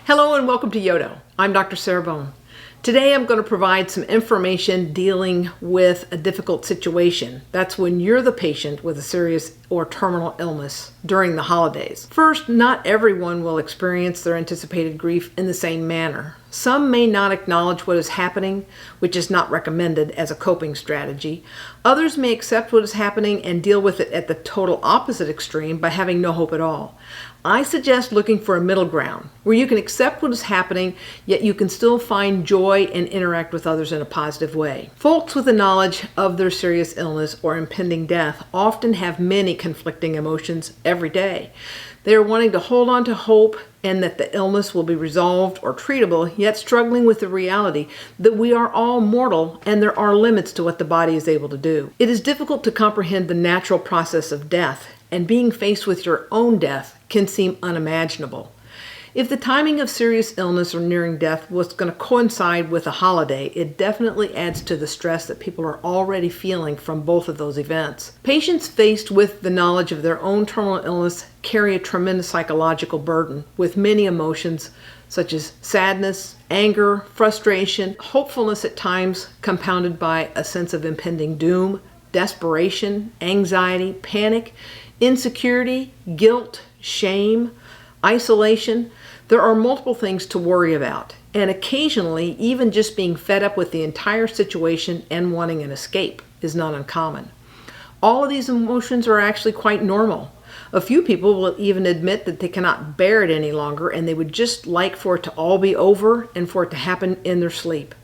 Hello and welcome to Yodo. I'm Dr. Sarah Bone. Today I'm going to provide some information dealing with a difficult situation. That's when you're the patient with a serious or terminal illness during the holidays. First, not everyone will experience their anticipated grief in the same manner. Some may not acknowledge what is happening, which is not recommended as a coping strategy. Others may accept what is happening and deal with it at the total opposite extreme by having no hope at all. I suggest looking for a middle ground where you can accept what is happening, yet you can still find joy and interact with others in a positive way. Folks with the knowledge of their serious illness or impending death often have many conflicting emotions every day. They are wanting to hold on to hope and that the illness will be resolved or treatable, yet struggling with the reality that we are all mortal and there are limits to what the body is able to do. It is difficult to comprehend the natural process of death, and being faced with your own death can seem unimaginable. If the timing of serious illness or nearing death was going to coincide with a holiday, it definitely adds to the stress that people are already feeling from both of those events. Patients faced with the knowledge of their own terminal illness carry a tremendous psychological burden with many emotions such as sadness, anger, frustration, hopefulness at times compounded by a sense of impending doom, desperation, anxiety, panic, insecurity, guilt, shame, isolation. There are multiple things to worry about, and occasionally even just being fed up with the entire situation and wanting an escape is not uncommon. All of these emotions are actually quite normal. A few people will even admit that they cannot bear it any longer and they would just like for it to all be over and for it to happen in their sleep.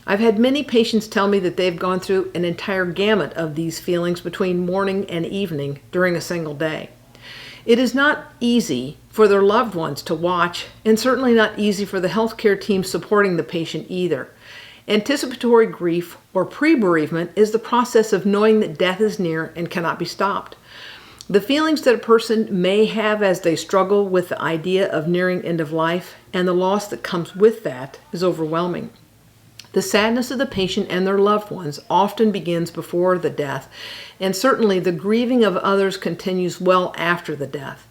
I've had many patients tell me that they've gone through an entire gamut of these feelings between morning and evening during a single day. It is not easy for their loved ones to watch, and certainly not easy for the healthcare team supporting the patient either. Anticipatory grief or pre-bereavement is the process of knowing that death is near and cannot be stopped. The feelings that a person may have as they struggle with the idea of nearing end of life and the loss that comes with that is overwhelming. The sadness of the patient and their loved ones often begins before the death, and certainly the grieving of others continues well after the death.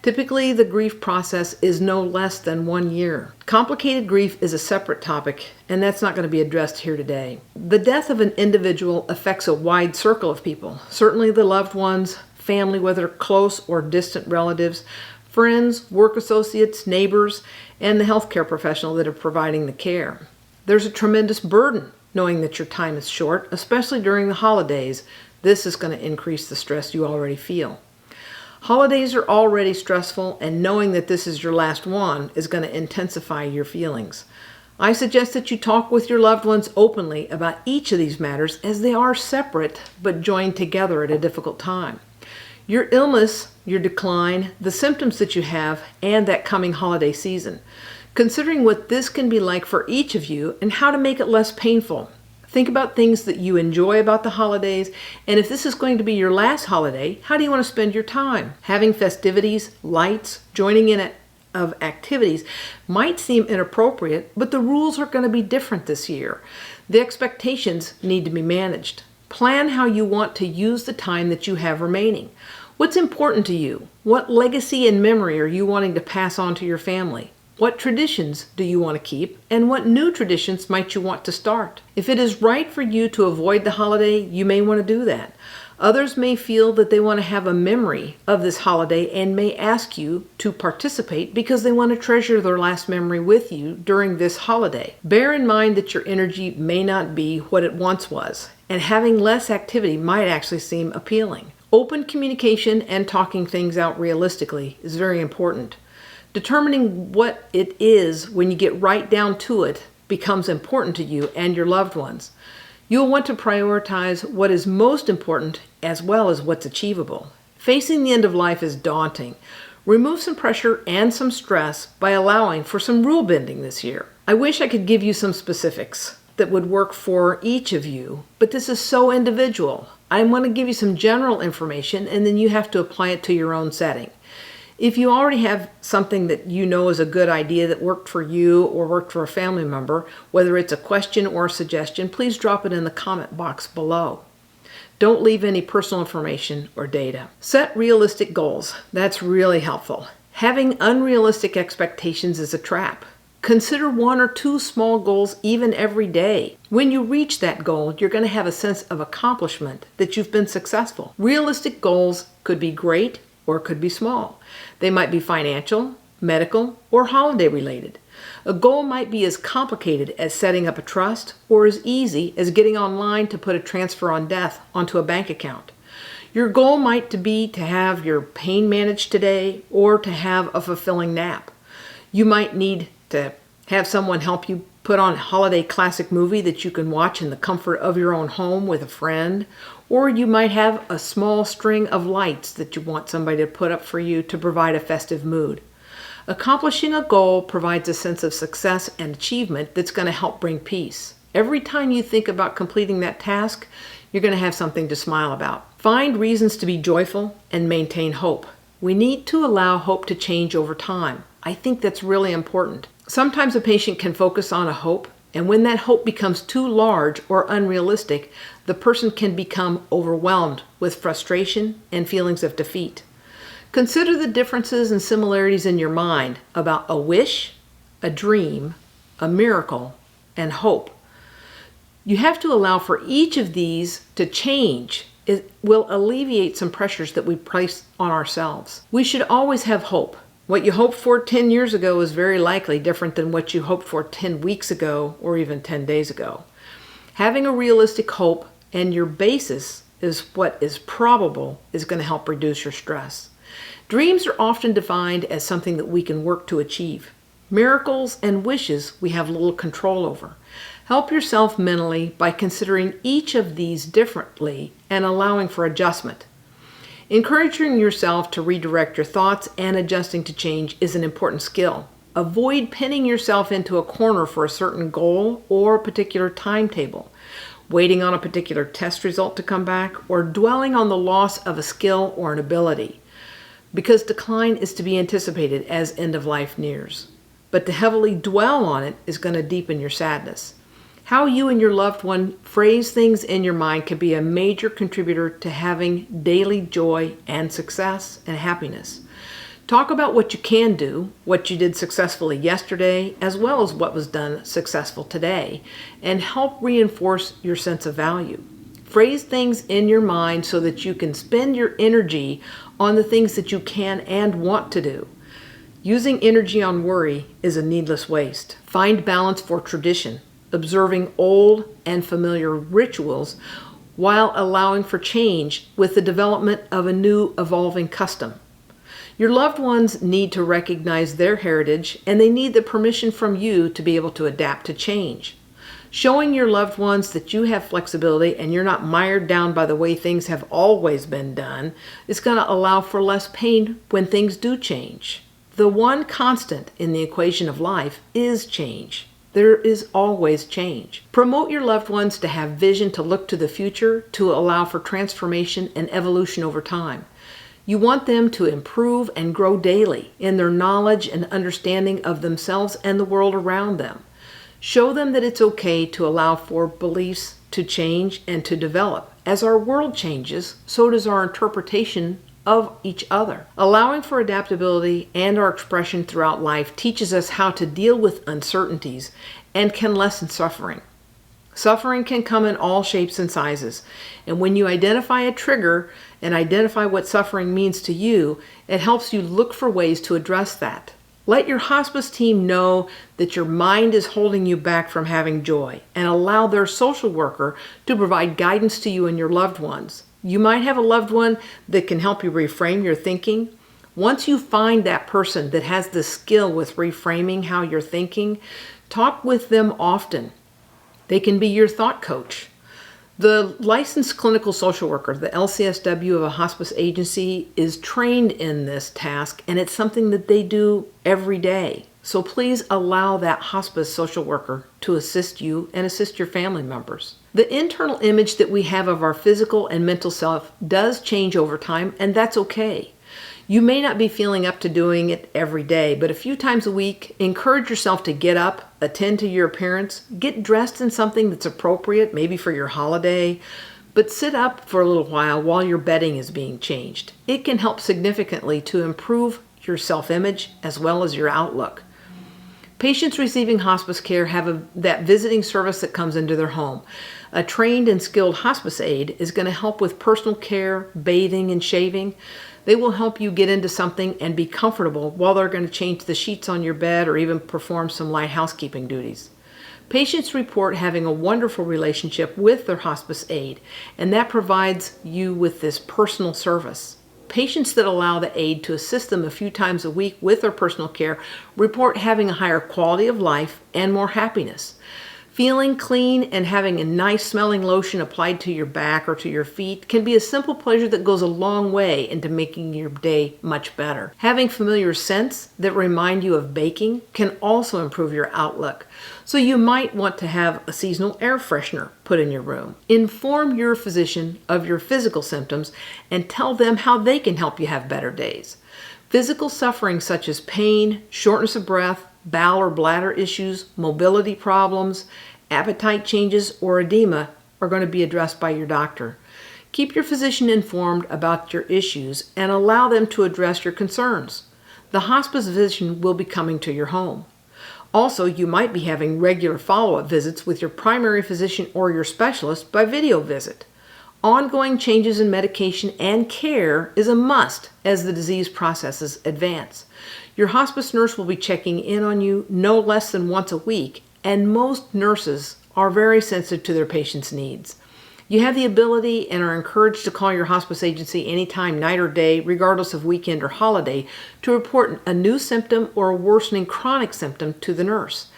Typically, the grief process is no less than 1 year. Complicated grief is a separate topic, and that's not going to be addressed here today. The death of an individual affects a wide circle of people, certainly the loved ones, family, whether close or distant relatives, friends, work associates, neighbors, and the healthcare professional that are providing the care. There's a tremendous burden knowing that your time is short, especially during the holidays. This is going to increase the stress you already feel. Holidays are already stressful, and knowing that this is your last one is going to intensify your feelings. I suggest that you talk with your loved ones openly about each of these matters as they are separate but joined together at a difficult time. Your illness, your decline, the symptoms that you have, and that coming holiday season. Considering what this can be like for each of you and how to make it less painful. Think about things that you enjoy about the holidays, and if this is going to be your last holiday, how do you want to spend your time? Having festivities, lights, joining in of activities might seem inappropriate, but the rules are going to be different this year. The expectations need to be managed. Plan how you want to use the time that you have remaining. What's important to you? What legacy and memory are you wanting to pass on to your family? What traditions do you want to keep, and what new traditions might you want to start? If it is right for you to avoid the holiday, you may want to do that. Others may feel that they want to have a memory of this holiday and may ask you to participate because they want to treasure their last memory with you during this holiday. Bear in mind that your energy may not be what it once was, and having less activity might actually seem appealing. Open communication and talking things out realistically is very important. Determining what it is when you get right down to it becomes important to you and your loved ones. You'll want to prioritize what is most important as well as what's achievable. Facing the end of life is daunting. Remove some pressure and some stress by allowing for some rule bending this year. I wish I could give you some specifics that would work for each of you, but this is so individual. I want to give you some general information and then you have to apply it to your own setting. If you already have something that you know is a good idea that worked for you or worked for a family member, whether it's a question or a suggestion, please drop it in the comment box below. Don't leave any personal information or data. Set realistic goals. That's really helpful. Having unrealistic expectations is a trap. Consider 1 or 2 small goals even every day. When you reach that goal, you're going to have a sense of accomplishment that you've been successful. Realistic goals could be great or could be small. They might be financial, medical, or holiday related. A goal might be as complicated as setting up a trust or as easy as getting online to put a transfer on death onto a bank account. Your goal might be to have your pain managed today or to have a fulfilling nap. You might need to have someone help you put on a holiday classic movie that you can watch in the comfort of your own home with a friend, or you might have a small string of lights that you want somebody to put up for you to provide a festive mood. Accomplishing a goal provides a sense of success and achievement that's going to help bring peace. Every time you think about completing that task, you're going to have something to smile about. Find reasons to be joyful and maintain hope. We need to allow hope to change over time. I think that's really important. Sometimes a patient can focus on a hope, and when that hope becomes too large or unrealistic, the person can become overwhelmed with frustration and feelings of defeat. Consider the differences and similarities in your mind about a wish, a dream, a miracle, and hope. You have to allow for each of these to change. It will alleviate some pressures that we place on ourselves. We should always have hope. What you hoped for 10 years ago is very likely different than what you hoped for 10 weeks ago or even 10 days ago. Having a realistic hope and your basis is what is probable is going to help reduce your stress. Dreams are often defined as something that we can work to achieve. Miracles and wishes we have little control over. Help yourself mentally by considering each of these differently and allowing for adjustment. Encouraging yourself to redirect your thoughts and adjusting to change is an important skill. Avoid pinning yourself into a corner for a certain goal or a particular timetable, waiting on a particular test result to come back, or dwelling on the loss of a skill or an ability, because decline is to be anticipated as end of life nears. But to heavily dwell on it is going to deepen your sadness. How you and your loved one phrase things in your mind can be a major contributor to having daily joy and success and happiness. Talk about what you can do, what you did successfully yesterday, as well as what was done successful today, and help reinforce your sense of value. Phrase things in your mind so that you can spend your energy on the things that you can and want to do. Using energy on worry is a needless waste. Find balance for tradition, observing old and familiar rituals while allowing for change with the development of a new evolving custom. Your loved ones need to recognize their heritage, and they need the permission from you to be able to adapt to change. Showing your loved ones that you have flexibility and you're not mired down by the way things have always been done is going to allow for less pain when things do change. The one constant in the equation of life is change. There is always change. Promote your loved ones to have vision to look to the future, to allow for transformation and evolution over time. You want them to improve and grow daily in their knowledge and understanding of themselves and the world around them. Show them that it's okay to allow for beliefs to change and to develop. As our world changes, so does our interpretation of each other. Allowing for adaptability and our expression throughout life teaches us how to deal with uncertainties and can lessen suffering. Suffering can come in all shapes and sizes, and when you identify a trigger and identify what suffering means to you, it helps you look for ways to address that. Let your hospice team know that your mind is holding you back from having joy, and allow their social worker to provide guidance to you and your loved ones. You might have a loved one that can help you reframe your thinking. Once you find that person that has the skill with reframing how you're thinking, talk with them often. They can be your thought coach. The licensed clinical social worker, the LCSW of a hospice agency, is trained in this task, and it's something that they do every day. So please allow that hospice social worker to assist you and assist your family members. The internal image that we have of our physical and mental self does change over time, and that's okay. You may not be feeling up to doing it every day, but a few times a week, encourage yourself to get up, attend to your appearance, get dressed in something that's appropriate, maybe for your holiday, but sit up for a little while your bedding is being changed. It can help significantly to improve your self-image, as well as your outlook. Patients receiving hospice care have that visiting service that comes into their home. A trained and skilled hospice aide is going to help with personal care, bathing, and shaving. They will help you get into something and be comfortable while they're going to change the sheets on your bed or even perform some light housekeeping duties. Patients report having a wonderful relationship with their hospice aide, and that provides you with this personal service. Patients that allow the aide to assist them a few times a week with their personal care report having a higher quality of life and more happiness. Feeling clean and having a nice smelling lotion applied to your back or to your feet can be a simple pleasure that goes a long way into making your day much better. Having familiar scents that remind you of baking can also improve your outlook. So you might want to have a seasonal air freshener put in your room. Inform your physician of your physical symptoms and tell them how they can help you have better days. Physical suffering such as pain, shortness of breath, bowel or bladder issues, mobility problems, appetite changes, or edema are going to be addressed by your doctor. Keep your physician informed about your issues and allow them to address your concerns. The hospice physician will be coming to your home. Also, you might be having regular follow-up visits with your primary physician or your specialist by video visit. Ongoing changes in medication and care is a must as the disease processes advance. Your hospice nurse will be checking in on you no less than once a week, and most nurses are very sensitive to their patients' needs. You have the ability and are encouraged to call your hospice agency anytime, night or day, regardless of weekend or holiday, to report a new symptom or a worsening chronic symptom to the nurse.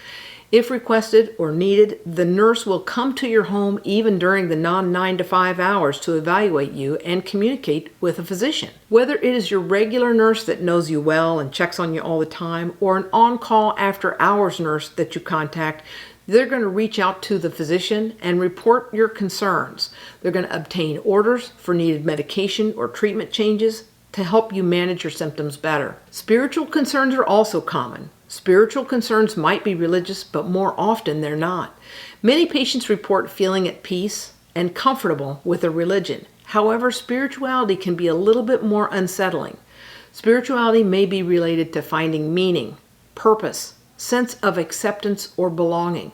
If requested or needed, the nurse will come to your home even during the non-9 to 5 hours to evaluate you and communicate with a physician. Whether it is your regular nurse that knows you well and checks on you all the time, or an on-call after-hours nurse that you contact, they're going to reach out to the physician and report your concerns. They're going to obtain orders for needed medication or treatment changes to help you manage your symptoms better. Spiritual concerns are also common. Spiritual concerns might be religious, but more often they're not. Many patients report feeling at peace and comfortable with their religion. However, spirituality can be a little bit more unsettling. Spirituality may be related to finding meaning, purpose, sense of acceptance or belonging.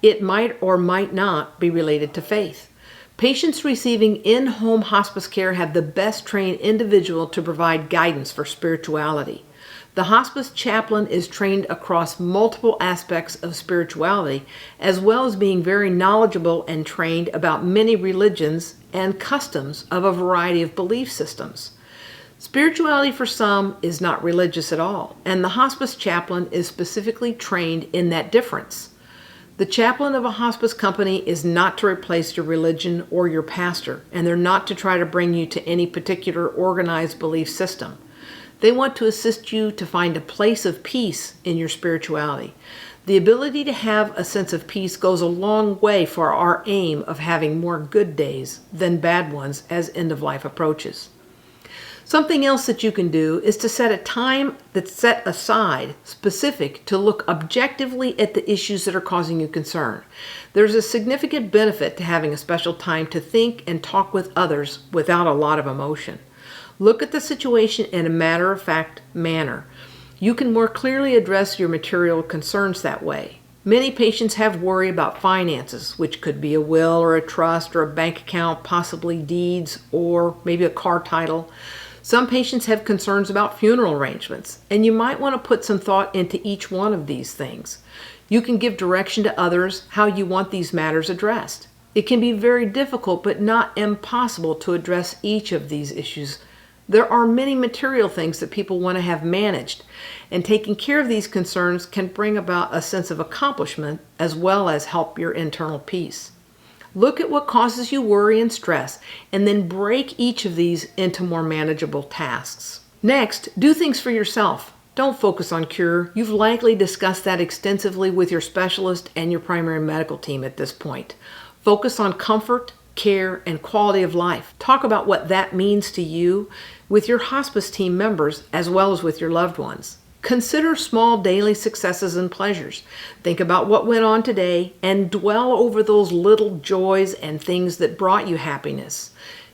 It might or might not be related to faith. Patients receiving in-home hospice care have the best trained individual to provide guidance for spirituality. The hospice chaplain is trained across multiple aspects of spirituality, as well as being very knowledgeable and trained about many religions and customs of a variety of belief systems. Spirituality for some is not religious at all, and the hospice chaplain is specifically trained in that difference. The chaplain of a hospice company is not to replace your religion or your pastor, and they're not to try to bring you to any particular organized belief system. They want to assist you to find a place of peace in your spirituality. The ability to have a sense of peace goes a long way for our aim of having more good days than bad ones as end of life approaches. Something else that you can do is to set a time that's set aside specific to look objectively at the issues that are causing you concern. There's a significant benefit to having a special time to think and talk with others without a lot of emotion. Look at the situation in a matter-of-fact manner. You can more clearly address your material concerns that way. Many patients have worry about finances, which could be a will or a trust or a bank account, possibly deeds, or maybe a car title. Some patients have concerns about funeral arrangements, and you might want to put some thought into each one of these things. You can give direction to others how you want these matters addressed. It can be very difficult, but not impossible to address each of these issues. There are many material things that people want to have managed, and taking care of these concerns can bring about a sense of accomplishment as well as help your internal peace. Look at what causes you worry and stress, and then break each of these into more manageable tasks. Next, do things for yourself. Don't focus on cure. You've likely discussed that extensively with your specialist and your primary medical team at this point. Focus on comfort, care, and quality of life. Talk about what that means to you with your hospice team members as well as with your loved ones. Consider small daily successes and pleasures. Think about what went on today and dwell over those little joys and things that brought you happiness.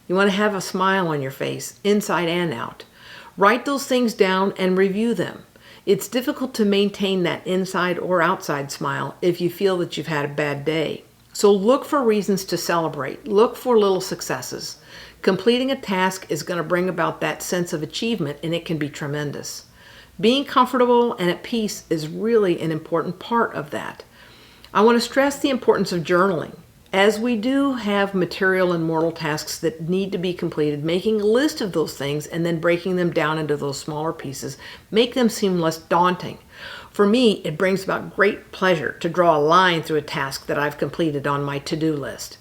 You want to have a smile on your face, inside and out. Write those things down and review them. It's difficult to maintain that inside or outside smile if you feel that you've had a bad day. So look for reasons to celebrate. Look for little successes. Completing a task is going to bring about that sense of achievement, and it can be tremendous. Being comfortable and at peace is really an important part of that. I want to stress the importance of journaling. As we do have material and mortal tasks that need to be completed, making a list of those things and then breaking them down into those smaller pieces make them seem less daunting. For me, it brings about great pleasure to draw a line through a task that I've completed on my to-do list.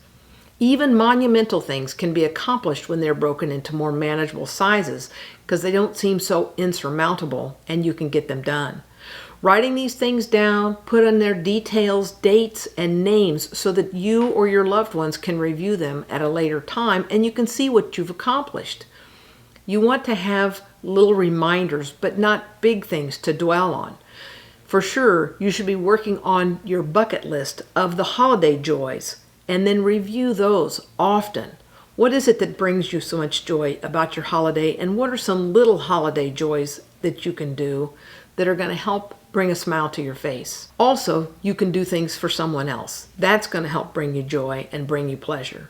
Even monumental things can be accomplished when they're broken into more manageable sizes because they don't seem so insurmountable and you can get them done. Writing these things down, put in their details, dates, and names so that you or your loved ones can review them at a later time and you can see what you've accomplished. You want to have little reminders, but not big things to dwell on. For sure, you should be working on your bucket list of the holiday joys and then review those often. What is it that brings you so much joy about your holiday, and what are some little holiday joys that you can do that are going to help bring a smile to your face? Also, you can do things for someone else. That's going to help bring you joy and bring you pleasure.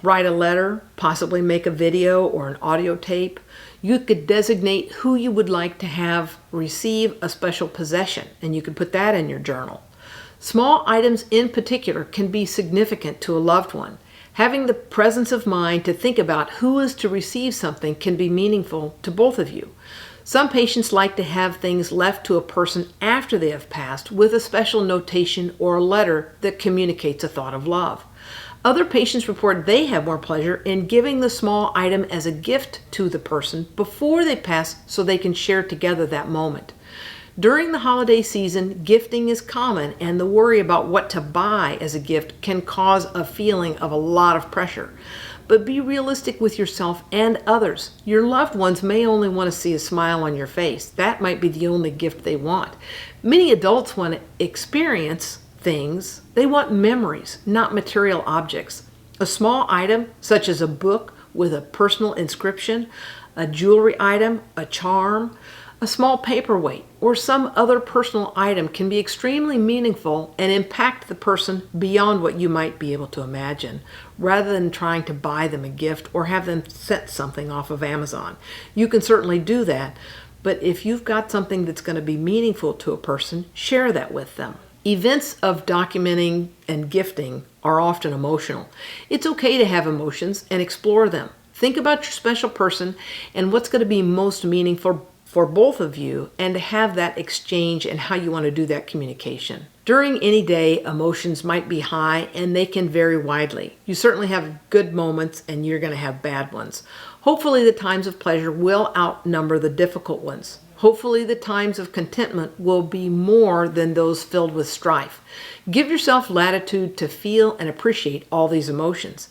Write a letter, possibly make a video or an audio tape. You could designate who you would like to have receive a special possession, and you could put that in your journal. Small items in particular can be significant to a loved one. Having the presence of mind to think about who is to receive something can be meaningful to both of you. Some patients like to have things left to a person after they have passed with a special notation or a letter that communicates a thought of love. Other patients report they have more pleasure in giving the small item as a gift to the person before they pass so they can share together that moment. During the holiday season, gifting is common, and the worry about what to buy as a gift can cause a feeling of a lot of pressure. But be realistic with yourself and others. Your loved ones may only want to see a smile on your face. That might be the only gift they want. Many adults want to experience things. They want memories, not material objects. A small item, such as a book with a personal inscription, a jewelry item, a charm, a small paperweight, or some other personal item can be extremely meaningful and impact the person beyond what you might be able to imagine, rather than trying to buy them a gift or have them sent something off of Amazon. You can certainly do that, but if you've got something that's going to be meaningful to a person, share that with them. Events of documenting and gifting are often emotional. It's okay to have emotions and explore them. Think about your special person and what's going to be most meaningful for both of you, and to have that exchange and how you want to do that communication. During any day, emotions might be high and they can vary widely. You certainly have good moments and you're going to have bad ones. Hopefully the times of pleasure will outnumber the difficult ones. Hopefully the times of contentment will be more than those filled with strife. Give yourself latitude to feel and appreciate all these emotions.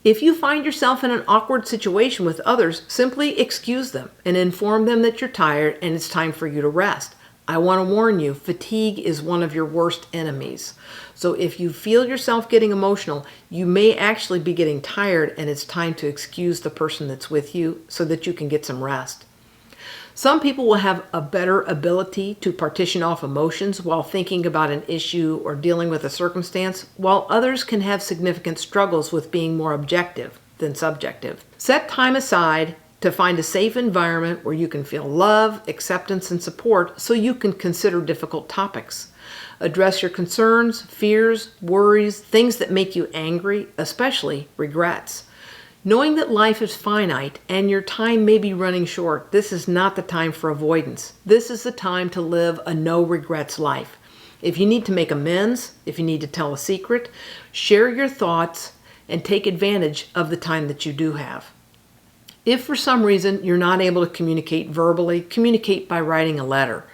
If you find yourself in an awkward situation with others, simply excuse them and inform them that you're tired and it's time for you to rest. I want to warn you, fatigue is one of your worst enemies. So if you feel yourself getting emotional, you may actually be getting tired and it's time to excuse the person that's with you so that you can get some rest. Some people will have a better ability to partition off emotions while thinking about an issue or dealing with a circumstance, while others can have significant struggles with being more objective than subjective. Set time aside to find a safe environment where you can feel love, acceptance, and support so you can consider difficult topics. Address your concerns, fears, worries, things that make you angry, especially regrets. Knowing that life is finite and your time may be running short, this is not the time for avoidance. This is the time to live a no regrets life. If you need to make amends, if you need to tell a secret, share your thoughts and take advantage of the time that you do have. If for some reason you're not able to communicate verbally, communicate by writing a letter.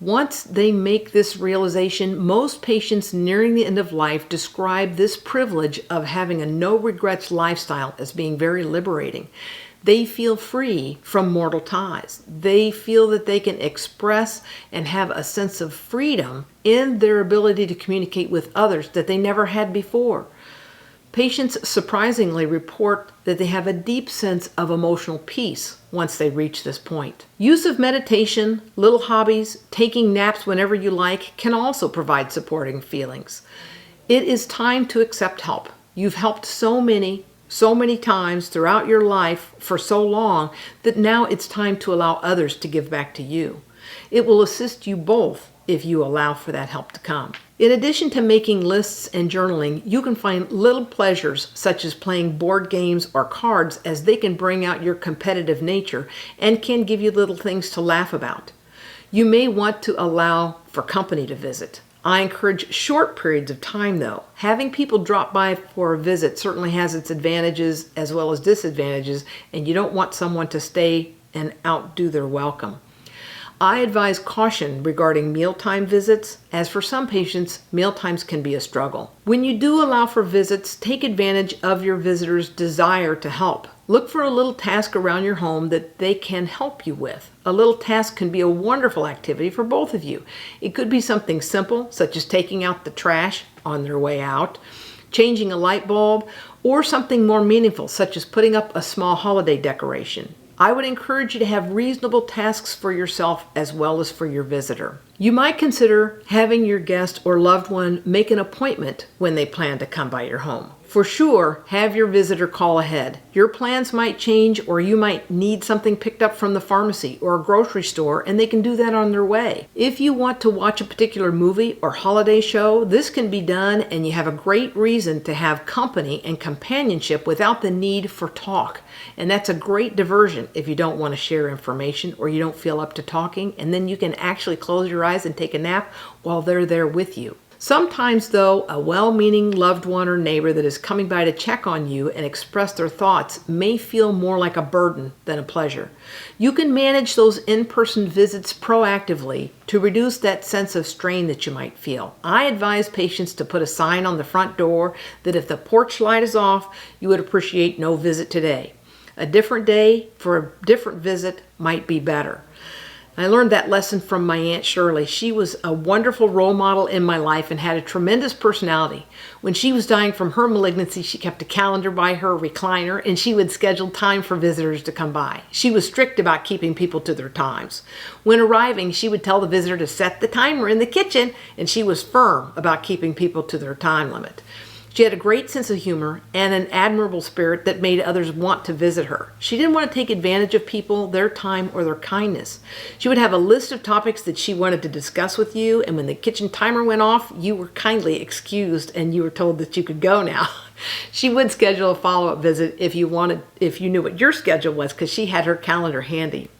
Once they make this realization, most patients nearing the end of life describe this privilege of having a no-regrets lifestyle as being very liberating. They feel free from mortal ties. They feel that they can express and have a sense of freedom in their ability to communicate with others that they never had before. Patients surprisingly report that they have a deep sense of emotional peace once they reach this point. Use of meditation, little hobbies, taking naps whenever you like can also provide supporting feelings. It is time to accept help. You've helped so many times throughout your life for so long that now it's time to allow others to give back to you. It will assist you both if you allow for that help to come. In addition to making lists and journaling, you can find little pleasures such as playing board games or cards, as they can bring out your competitive nature and can give you little things to laugh about. You may want to allow for company to visit. I encourage short periods of time though. Having people drop by for a visit certainly has its advantages as well as disadvantages, and you don't want someone to stay and outdo their welcome. I advise caution regarding mealtime visits, as for some patients, mealtimes can be a struggle. When you do allow for visits, take advantage of your visitor's desire to help. Look for a little task around your home that they can help you with. A little task can be a wonderful activity for both of you. It could be something simple, such as taking out the trash on their way out, changing a light bulb, or something more meaningful, such as putting up a small holiday decoration. I would encourage you to have reasonable tasks for yourself as well as for your visitor. You might consider having your guest or loved one make an appointment when they plan to come by your home. For sure, have your visitor call ahead. Your plans might change, or you might need something picked up from the pharmacy or a grocery store, and they can do that on their way. If you want to watch a particular movie or holiday show, this can be done, and you have a great reason to have company and companionship without the need for talk. And that's a great diversion if you don't want to share information or you don't feel up to talking, and then you can actually close your eyes and take a nap while they're there with you. Sometimes, though, a well-meaning loved one or neighbor that is coming by to check on you and express their thoughts may feel more like a burden than a pleasure. You can manage those in-person visits proactively to reduce that sense of strain that you might feel. I advise patients to put a sign on the front door that if the porch light is off, you would appreciate no visit today. A different day for a different visit might be better. I learned that lesson from my Aunt Shirley. She was a wonderful role model in my life and had a tremendous personality. When she was dying from her malignancy, she kept a calendar by her recliner, and she would schedule time for visitors to come by. She was strict about keeping people to their times. When arriving, she would tell the visitor to set the timer in the kitchen, and she was firm about keeping people to their time limit. She had a great sense of humor and an admirable spirit that made others want to visit her. She didn't want to take advantage of people, their time, or their kindness. She would have a list of topics that she wanted to discuss with you, and when the kitchen timer went off, you were kindly excused and you were told that you could go now. She would schedule a follow-up visit if you knew what your schedule was, because she had her calendar handy.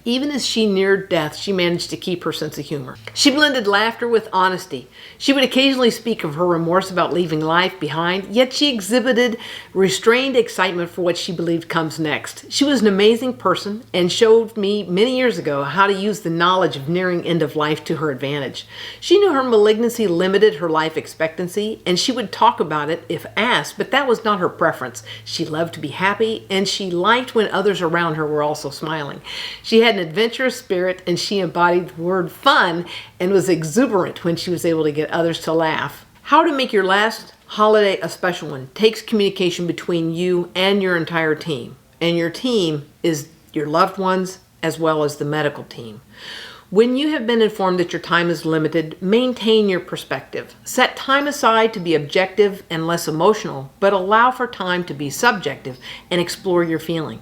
Even as she neared death, she managed to keep her sense of humor. She blended laughter with honesty. She would occasionally speak of her remorse about leaving life behind, yet she exhibited restrained excitement for what she believed comes next. She was an amazing person and showed me many years ago how to use the knowledge of nearing end of life to her advantage. She knew her malignancy limited her life expectancy, and she would talk about it if asked, but that was not her preference. She loved to be happy, and she liked when others around her were also smiling. She had an adventurous spirit, and she embodied the word fun and was exuberant when she was able to get others to laugh. How to make your last holiday a special one takes communication between you and your entire team. And your team is your loved ones as well as the medical team. When you have been informed that your time is limited, maintain your perspective. Set time aside to be objective and less emotional, but allow for time to be subjective and explore your feeling.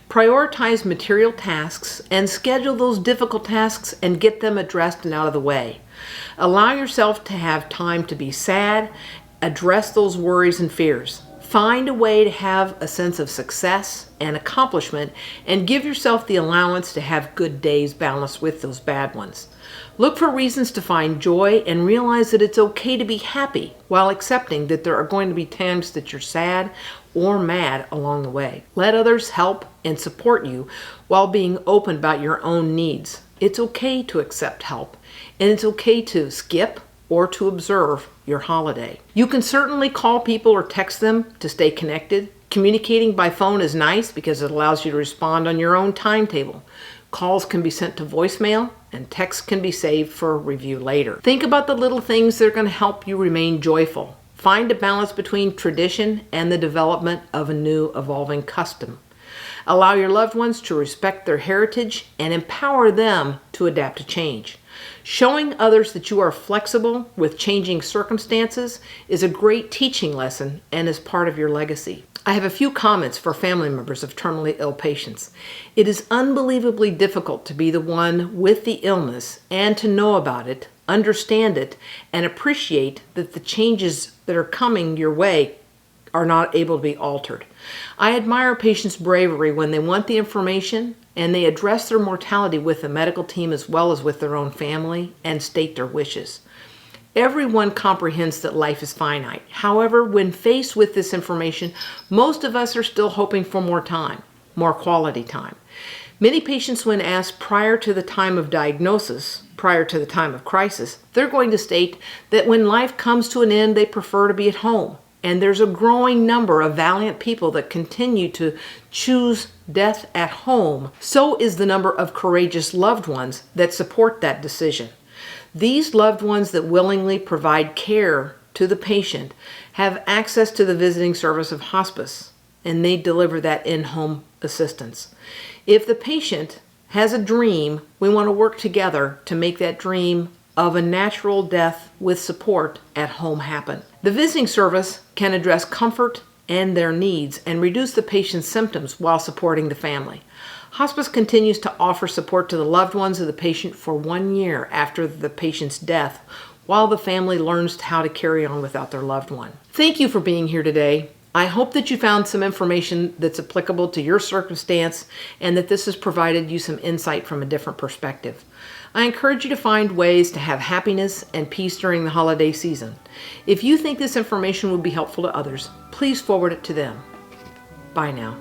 Prioritize material tasks and schedule those difficult tasks and get them addressed and out of the way. Allow yourself to have time to be sad, address those worries and fears. Find a way to have a sense of success and accomplishment, and give yourself the allowance to have good days balanced with those bad ones. Look for reasons to find joy and realize that it's okay to be happy while accepting that there are going to be times that you're sad or mad along the way. Let others help and support you while being open about your own needs. It's okay to accept help, and it's okay to skip or to observe your holiday. You can certainly call people or text them to stay connected. Communicating by phone is nice because it allows you to respond on your own timetable. Calls can be sent to voicemail, and texts can be saved for review later. Think about the little things that are going to help you remain joyful. Find a balance between tradition and the development of a new evolving custom. Allow your loved ones to respect their heritage and empower them to adapt to change. Showing others that you are flexible with changing circumstances is a great teaching lesson and is part of your legacy. I have a few comments for family members of terminally ill patients. It is unbelievably difficult to be the one with the illness and to know about it, understand it, and appreciate that the changes that are coming your way are not able to be altered. I admire patients' bravery when they want the information and they address their mortality with the medical team as well as with their own family and state their wishes. Everyone comprehends that life is finite. However, when faced with this information, most of us are still hoping for more time, more quality time. Many patients, when asked prior to the time of diagnosis, prior to the time of crisis, they're going to state that when life comes to an end, they prefer to be at home. And there's a growing number of valiant people that continue to choose death at home. So is the number of courageous loved ones that support that decision. These loved ones that willingly provide care to the patient have access to the visiting service of hospice, and they deliver that in-home assistance. If the patient has a dream, we want to work together to make that dream of a natural death with support at home happen. The visiting service can address comfort and their needs and reduce the patient's symptoms while supporting the family. Hospice continues to offer support to the loved ones of the patient for 1 year after the patient's death, while the family learns how to carry on without their loved one. Thank you for being here today. I hope that you found some information that's applicable to your circumstance and that this has provided you some insight from a different perspective. I encourage you to find ways to have happiness and peace during the holiday season. If you think this information would be helpful to others, please forward it to them. Bye now.